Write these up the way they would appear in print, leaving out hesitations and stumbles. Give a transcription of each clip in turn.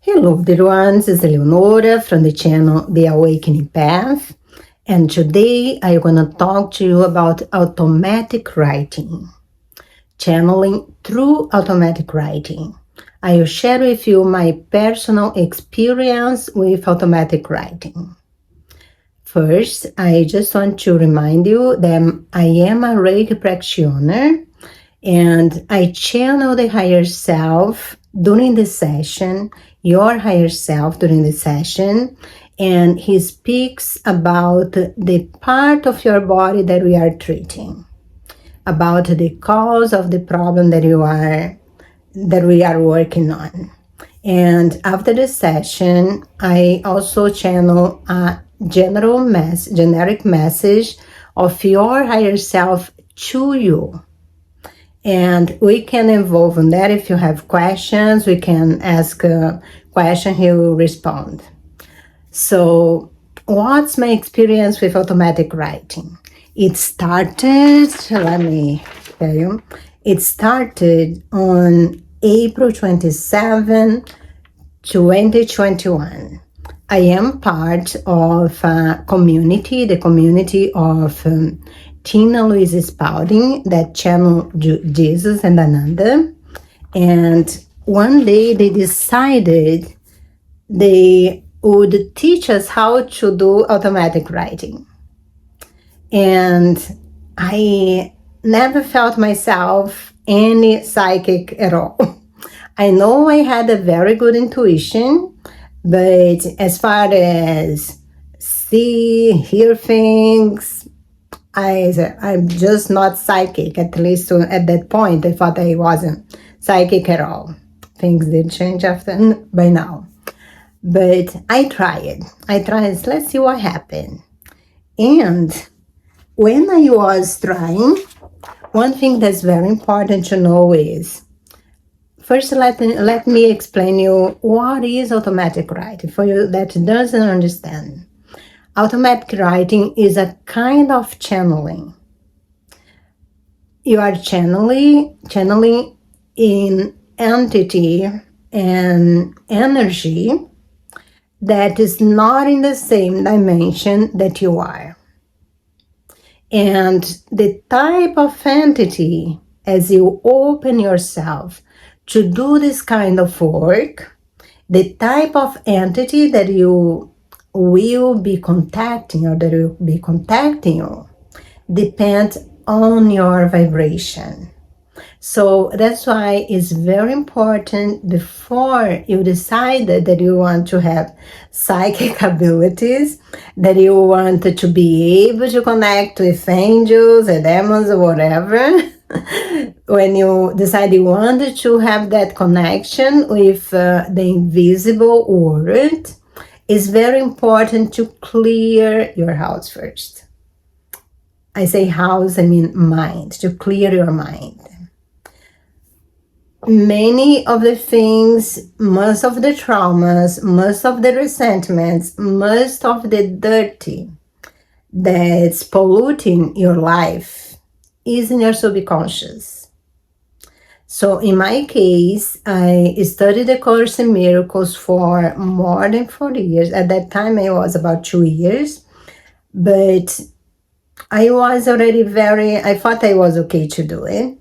Hello dear ones, it's Eleonora from the channel Theawakeningpath, and today I'm going to talk to you about automatic writing, channeling through automatic writing. I will share with you my personal experience with automatic writing. First, I just want to remind you that I am a reiki practitioner and I channel the higher self during the session, your higher self during the session, and he speaks about the part of your body that we are treating, about the cause of the problem that we are working on. And after the session, I also channel a generic message of your higher self to you. And we can evolve on that. If you have questions, we can ask a question, he will respond. So what's my experience with automatic writing? It started, let me tell you, it started on April 27, 2021. I am part of a community, the community of Tina Louise Spalding, that channel Jesus and Ananda. And one day they decided they would teach us how to do automatic writing. And I never felt myself any psychic at all. I know I had a very good intuition, but as far as see, hear things, I'm just not psychic. At least at that point, I thought I wasn't psychic at all. Things did change by now. But I tried. Let's see what happened. And when I was trying, one thing that's very important to know is, first let me explain you what is automatic writing for you that doesn't understand. Automatic writing is a kind of channeling. You are channeling in entity and energy that is not in the same dimension that you are. And the type of entity, as you open yourself to do this kind of work, the type of entity that you will be contacting or that will be contacting you depends on your vibration. So that's why it's very important before you decide that you want to have psychic abilities, that you want to be able to connect with angels and demons or whatever. When you decide you want to have that connection with the invisible world, it's very important to clear your house first. I say house, I mean mind, to clear your mind. Many of the things, most of the traumas, most of the resentments, most of the dirty that's polluting your life is in your subconscious. So in my case, I studied the Course in Miracles for more than 40 years. At that time, I was about 2 years, but I was already I thought I was okay to do it,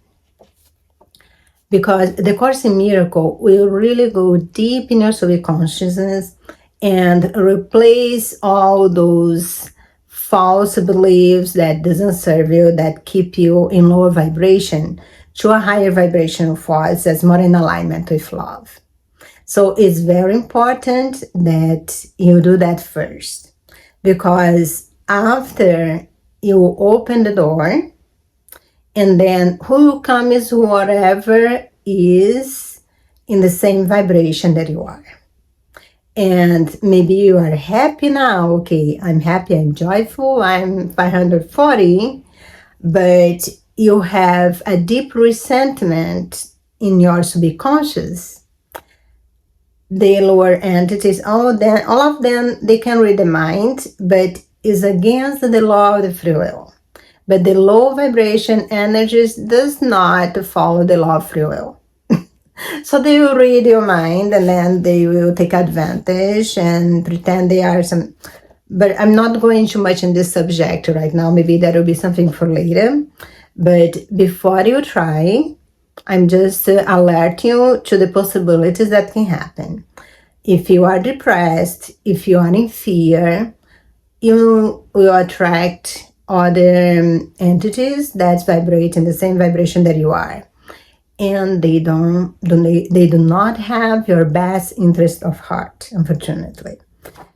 because the Course in Miracles will really go deep in your subconsciousness and replace all those false beliefs that doesn't serve you, that keep you in lower vibration, to a higher vibrational force that's more in alignment with love. So it's very important that you do that first, because after you open the door, and then who comes, whatever is in the same vibration that you are. And maybe you are happy now. Okay, I'm happy, I'm joyful, I'm 540, but you have a deep resentment in your subconscious. The lower entities, all of them, they can read the mind, but is against the law of the free will. But the low vibration energies does not follow the law of free will. So they will read your mind and then they will take advantage and pretend they are some. But I'm not going too much in this subject right now. Maybe that will be something for later. But before you try, I'm just alert you to the possibilities that can happen. If you are depressed, if you are in fear, you will attract other entities that vibrate in the same vibration that you are, and they do not have your best interest of heart, unfortunately.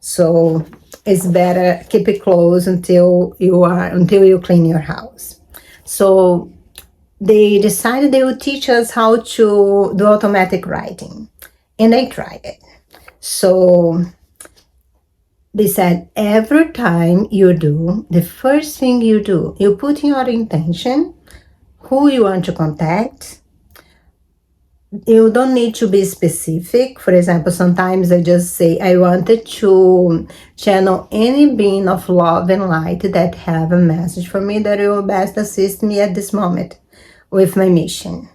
So it's better keep it close until you clean your house. So they decided they would teach us how to do automatic writing, and I tried it. So they said every time you do, the first thing you do, you put in your intention, who you want to contact. You don't need to be specific. For example, sometimes I just say, I wanted to channel any being of love and light that have a message for me that will best assist me at this moment with my mission.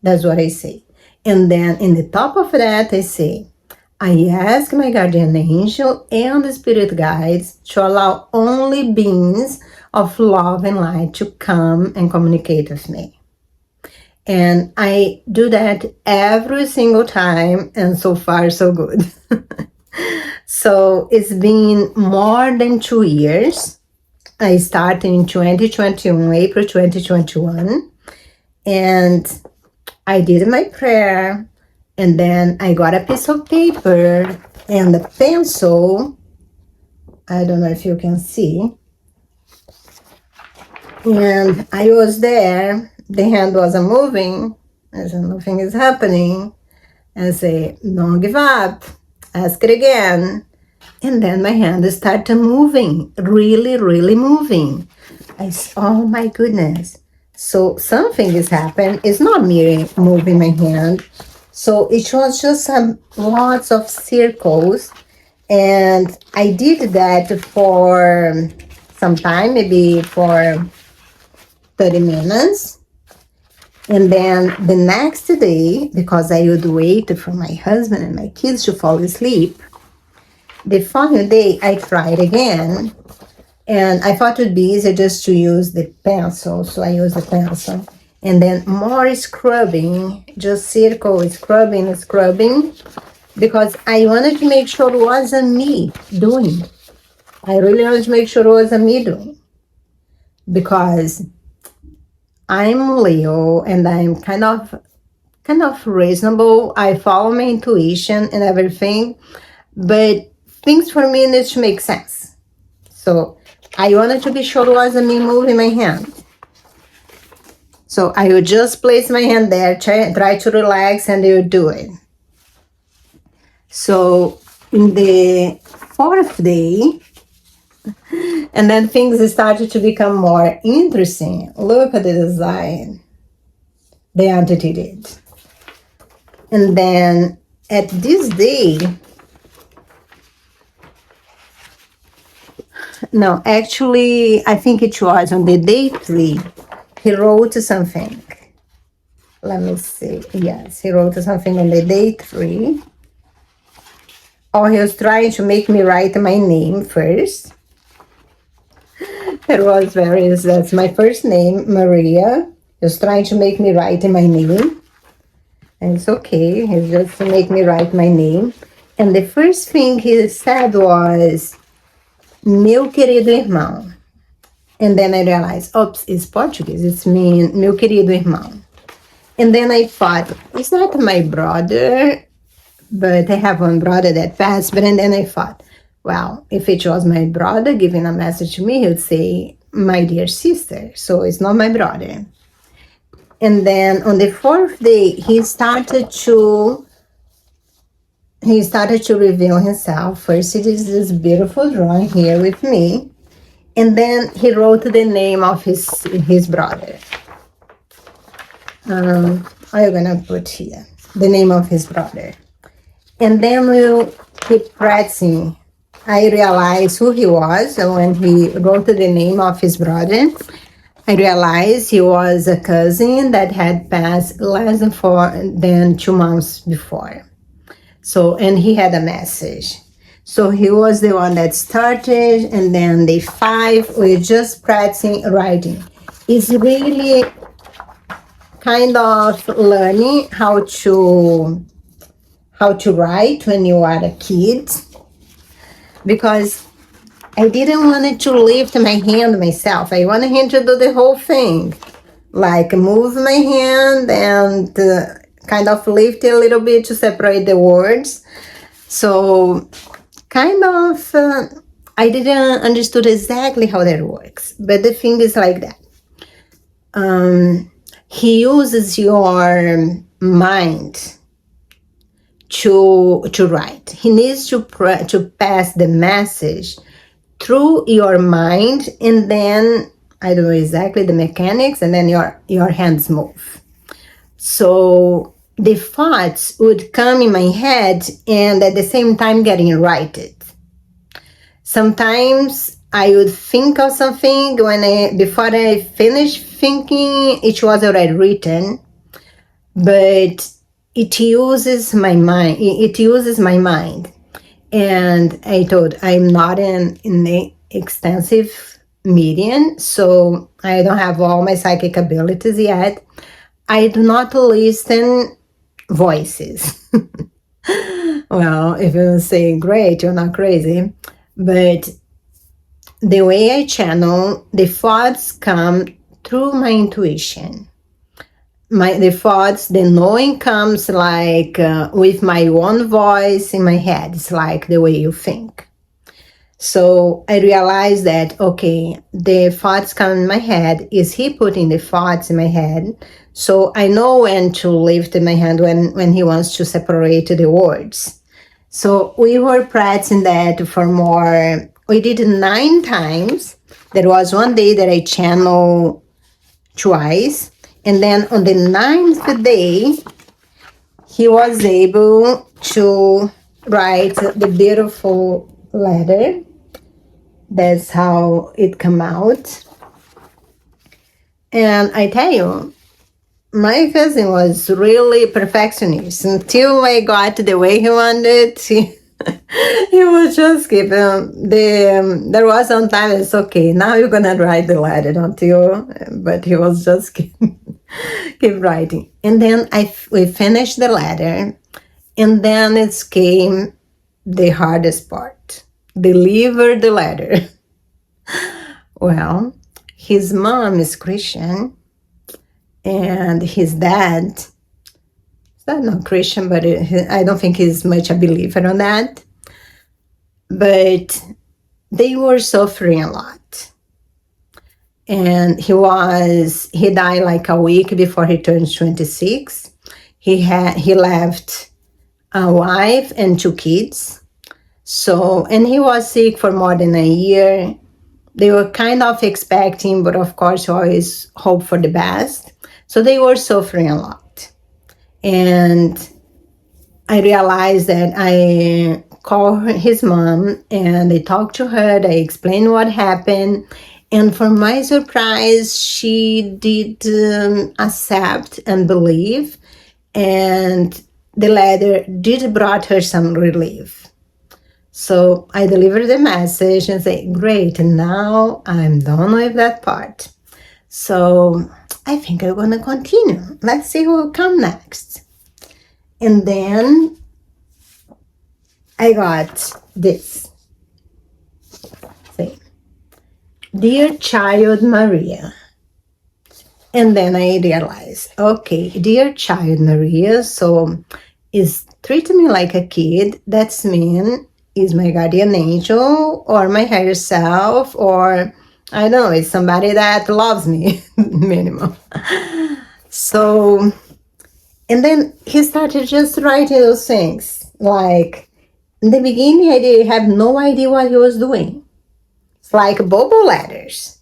That's what I say. And then in the top of that, I say, I ask my guardian angel and the spirit guides to allow only beings of love and light to come and communicate with me. And I do that every single time, and so far so good. So it's been more than 2 years. I started in 2021, April 2021, and I did my prayer, and then I got a piece of paper and a pencil. I don't know if you can see. And I was there. The hand wasn't moving. I said, nothing is happening. And I say, don't give up. Ask it again. And then my hand started moving, really, really moving. I said, oh my goodness. So something has happened. It's not me moving my hand. So it was just lots of circles. And I did that for some time, maybe for 30 minutes. And then the next day, because I would wait for my husband and my kids to fall asleep, the following day I tried again. And I thought it would be easier just to use the pencil. So I used the pencil. And then more scrubbing, just circle, scrubbing. Because I wanted to make sure it wasn't me doing. I really wanted to make sure it wasn't me doing. Because I'm Leo and I'm kind of reasonable. I follow my intuition and everything, but things for me need to make sense. So I wanted to be sure it wasn't me moving my hand. So I would just place my hand there, try to relax, and they would do it. So in the 4th day, and then things started to become more interesting. Look at the design the entity did. And then at this day, no, actually, I think it was on the day 3, he wrote something. Let me see. Yes, he wrote something on the day 3. Oh, he was trying to make me write my name first. That's my first name, Maria. He was trying to make me write my name. And it's okay, he's just to make me write my name. And the first thing he said was, meu querido irmão. And then I realized, oops, it's Portuguese. It's mean, meu querido irmão. And then I thought, it's not my brother, but I have one brother that passed. But and then I thought, well, if it was my brother giving a message to me, he would say, my dear sister. So it's not my brother. And then on the 4th day, he started to reveal himself. First, it is this beautiful drawing here with me. And then he wrote the name of his brother. I'm gonna put here the name of his brother. And then we'll keep practicing. I realized who he was, and when he wrote the name of his brother, I realized he was a cousin that had passed less than 2 months before. So, and he had a message. So he was the one that started, and then day 5, we're just practicing writing. It's really kind of learning how to write when you are a kid, because I didn't want to lift my hand myself. I wanted him to do the whole thing, like move my hand and kind of lift it a little bit to separate the words. So kind of, I didn't understood exactly how that works, but the thing is like that. He uses your mind to write. He needs to pass the message through your mind, and then I don't know exactly the mechanics, and then your hands move. So the thoughts would come in my head and at the same time getting righted. Sometimes I would think of something before I finish thinking, it was already written, but it uses my mind. It uses my mind. And I told, I'm not in the extensive medium, so I don't have all my psychic abilities yet. I do not listen voices. Well, if you say great, you're not crazy. But the way I channel, the thoughts come through my intuition. The thoughts, the knowing comes like with my own voice in my head. It's like the way you think. So I realized that, okay, the thoughts come in my head. Is he putting the thoughts in my head? So I know when to lift my hand when he wants to separate the words. So we were practicing that for more. We did 9 times. There was one day that I channeled twice. And then on the 9th day, he was able to write the beautiful letter. That's how it came out. And I tell you, my cousin was really perfectionist until I got the way he wanted. He was just giving there was some time it's okay, now you're gonna write the letter but he was just keep writing. And then we finished the letter, and then it came the hardest part, deliver the letter. Well, his mom is Christian, and his dad is not Christian, but I don't think he's much a believer on that. But they were suffering a lot. And he died like a week before he turned 26. He left a wife and 2 kids. So, and he was sick for more than a year. They were kind of expecting, but of course always hope for the best. So they were suffering a lot. And I realized that I called his mom and I talked to her. I explained what happened. And for my surprise, she did accept and believe. And the letter did brought her some relief. So I delivered the message and say, great, now I'm done with that part. So I think I'm going to continue. Let's see who will come next. And then I got this. See, dear child Maria. And then I realized, okay, dear child Maria, so is treating me like a kid. That's mean is my guardian angel or my higher self, or I don't know, it's somebody that loves me, minimum. So, and then he started just writing those things. Like, in the beginning, I have no idea what he was doing. It's like bubble letters.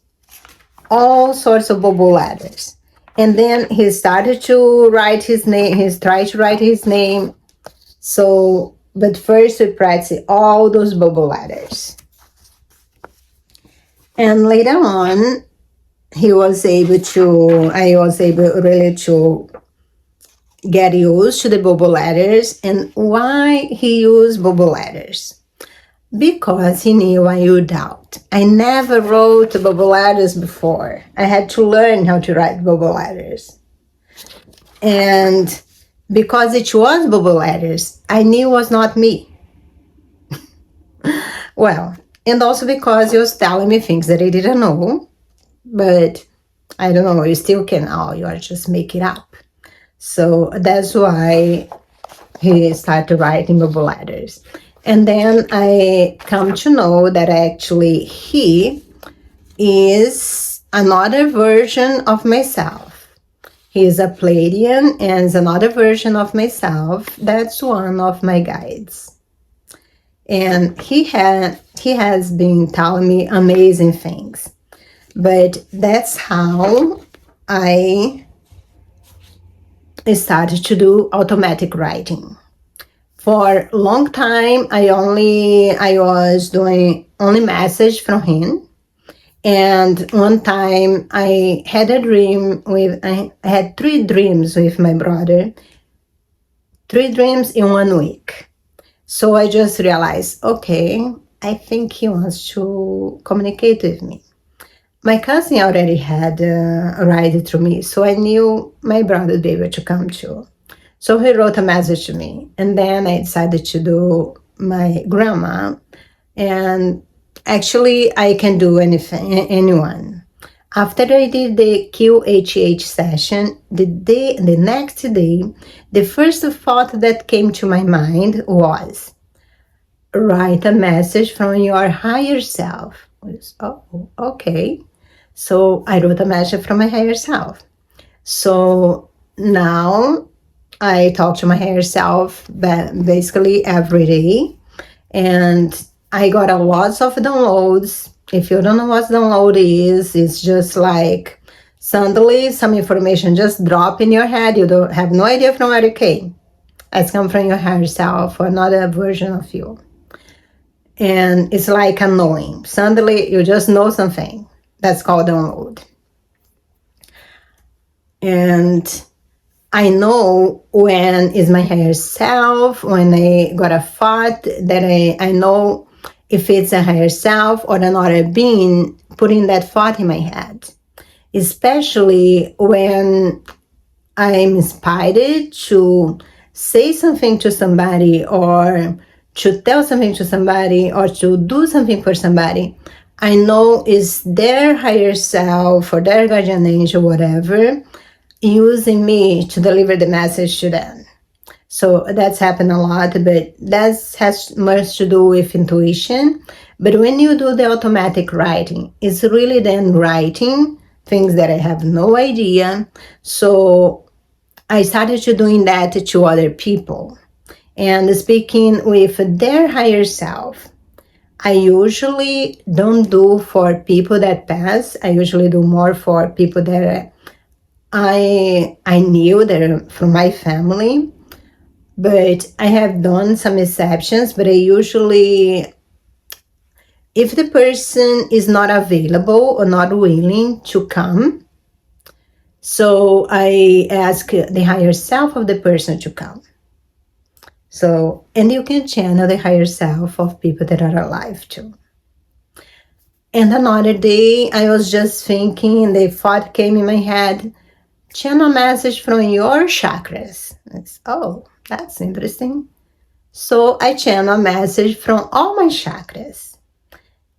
All sorts of bubble letters. And then he started to write his name. He tried to write his name. So, but first we practiced all those bubble letters. And later on, I was able really to get used to the bubble letters. And why he used bubble letters? Because he knew I would doubt. I never wrote bubble letters before. I had to learn how to write bubble letters. And because it was bubble letters, I knew it was not me. Well, and also because he was telling me things that I didn't know, but I don't know, you still can, you are just make it up. So that's why he started writing bubble letters. And then I come to know that actually he is another version of myself. He is a Pleiadian and is another version of myself. That's one of my guides. And he has been telling me amazing things. But that's how I started to do automatic writing. For a long time, I was doing only message from him. And one time I had I had 3 dreams with my brother, 3 dreams in 1 week. So I just realized, okay, I think he wants to communicate with me. My cousin already had a ride through me, so I knew my brother would be able to come too. So he wrote a message to me, and then I decided to do my grandma, and actually I can do anyone. After I did the QHH session, the next day, the first thought that came to my mind was, write a message from your higher self. Oh, okay. So I wrote a message from my higher self. So now I talk to my higher self basically every day, and I got a lot of downloads. If you don't know what download is, it's just like suddenly some information just drop in your head. You don't have no idea from where it came. It's come from your higher self or another version of you. And it's like a knowing. Suddenly you just know something. That's called download. And I know when is my higher self, when I got a thought that I know if it's a higher self or another being putting that thought in my head. Especially when I'm inspired to say something to somebody or to tell something to somebody or to do something for somebody, I know is their higher self or their guardian angel, whatever, using me to deliver the message to them. So that's happened a lot, but that has much to do with intuition. But when you do the automatic writing, it's really then writing things that I have no idea. So I started to doing that to other people and speaking with their higher self. I usually don't do for people that pass. I usually do more for people that I knew that are from my family. But I have done some exceptions, but I usually, if the person is not available or not willing to come, so I ask the higher self of the person to come. So, and you can channel the higher self of people that are alive too. And another day, I was just thinking, the thought came in my head, channel a message from your chakras. Oh, that's interesting. So I channel a message from all my chakras.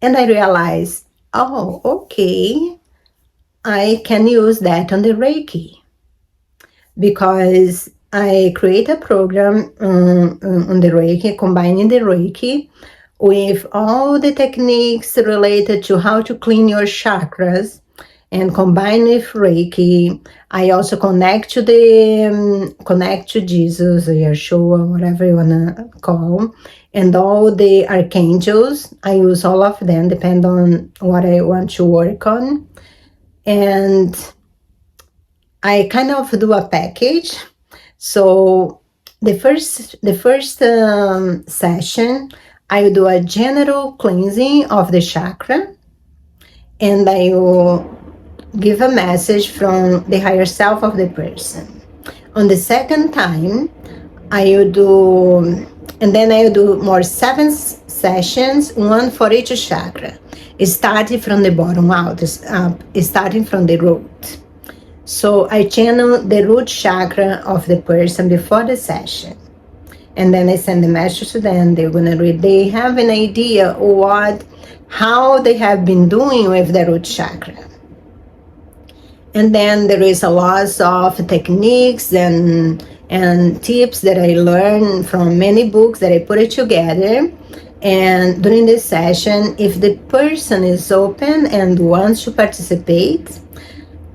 And I realized, oh, okay, I can use that on the Reiki. Because I create a program on the Reiki, combining the Reiki with all the techniques related to how to clean your chakras, and combine with Reiki. I also connect to Jesus or Yeshua, whatever you wanna call, and all the archangels. I use all of them, depend on what I want to work on, and I kind of do a package. So the first session, I will do a general cleansing of the chakra, and I will give a message from the higher self of the person. On the second time, I will do, and then I will do more 7 sessions, one for each chakra, starting from the bottom out, starting from the root. So I channel the root chakra of the person before the session. And then I send the message to them. They're gonna read. They have an idea how they have been doing with the root chakra. And then there is a lot of techniques and tips that I learned from many books that I put it together. And during this session, if the person is open and wants to participate,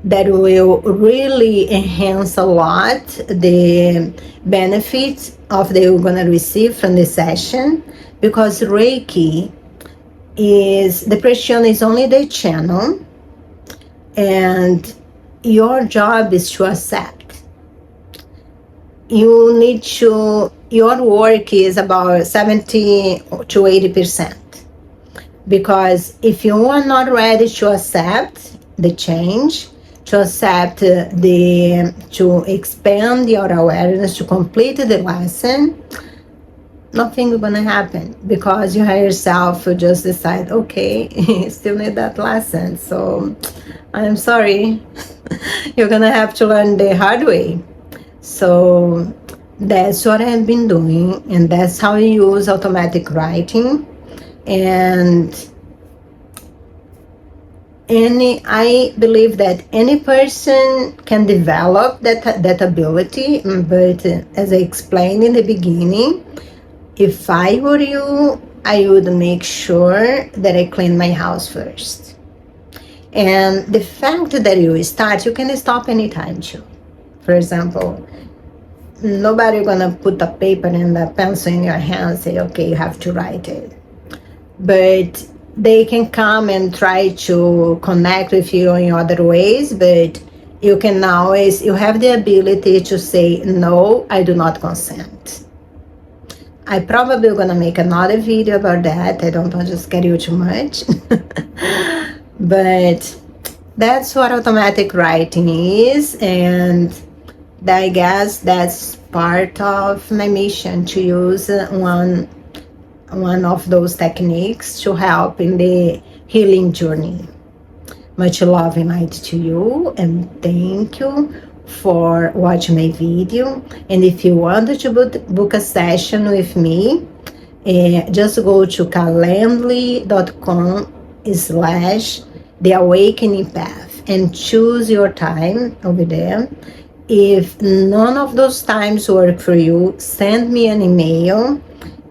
that will really enhance a lot the benefits of they're gonna receive from the session, because Reiki the pressure is only the channel, and your job is to accept. Your work is about 70 to 80%, because if you are not ready to accept the change, to accept to expand your awareness, to complete the lesson, nothing is gonna happen, because you higher self will just decide, okay, you still need that lesson, so I'm sorry, you're gonna have to learn the hard way. So that's what I've been doing, and that's how I use automatic writing. And I believe that any person can develop that ability, but as I explained in the beginning, if I were you, I would make sure that I clean my house first. And the fact that you start, you can stop anytime too. For example, nobody gonna put a paper and a pencil in your hand and say, okay, you have to write it. But they can come and try to connect with you in other ways, but you have the ability to say, no, I do not consent. I probably gonna make another video about that. I don't want to scare you too much. But that's what automatic writing is, and I guess that's part of my mission, to use one of those techniques to help in the healing journey. Much love and light to you, and thank you for watching my video. And if you want to book a session with me, just go to calendly.com/Theawakeningpath and choose your time over there. If none of those times work for you, send me an email,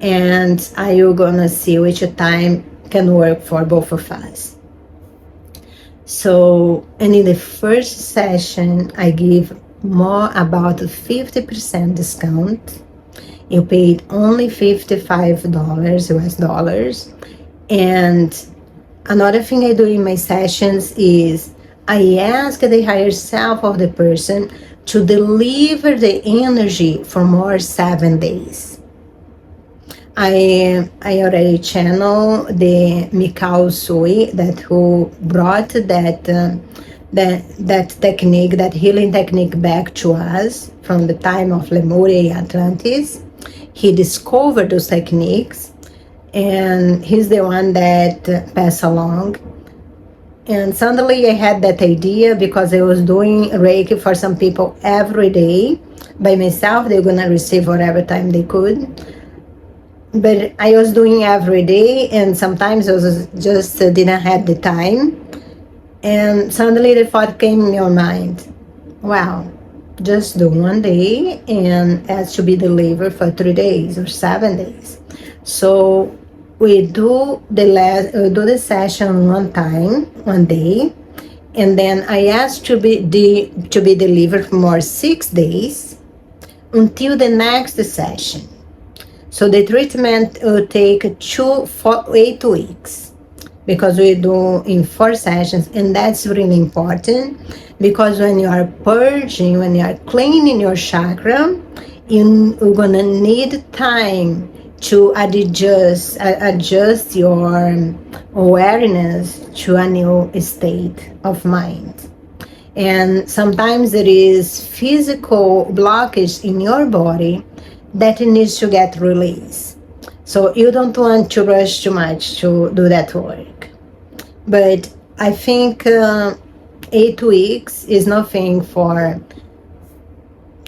and I will gonna see which time can work for both of us. So, and in the first session, I give more about 50% discount. You paid only $55 US dollars. And another thing I do in my sessions is I ask the higher self of the person to deliver the energy for more 7 days. I already channel the Mikao Sui, who brought that technique, that healing technique, back to us from the time of Lemuria, Atlantis. He discovered those techniques, and he's the one that passed along. And suddenly I had that idea, because I was doing Reiki for some people every day by myself. They're gonna receive whatever time they could. But I was doing every day, and sometimes I was just didn't have the time. And suddenly the thought came in your mind, wow, just do 1 day and ask to be delivered for 3 days or 7 days. So we do the session 1 day, and then I ask to be delivered for 6 days until the next session. So the treatment will take 8 weeks, because we do in 4 sessions, and that's really important, because when you are purging, when you are cleaning your chakra, you're gonna need time to adjust your awareness to a new state of mind. And sometimes there is physical blockage in your body that needs to get released. So you don't want to rush too much to do that work. But I think 8 weeks is nothing for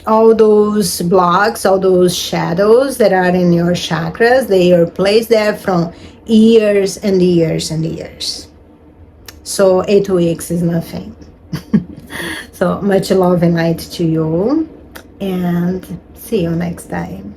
all those blocks, all those shadows that are in your chakras. They are placed there from years and years and years. So 8 weeks is nothing. So much love and light to you, and see you next time.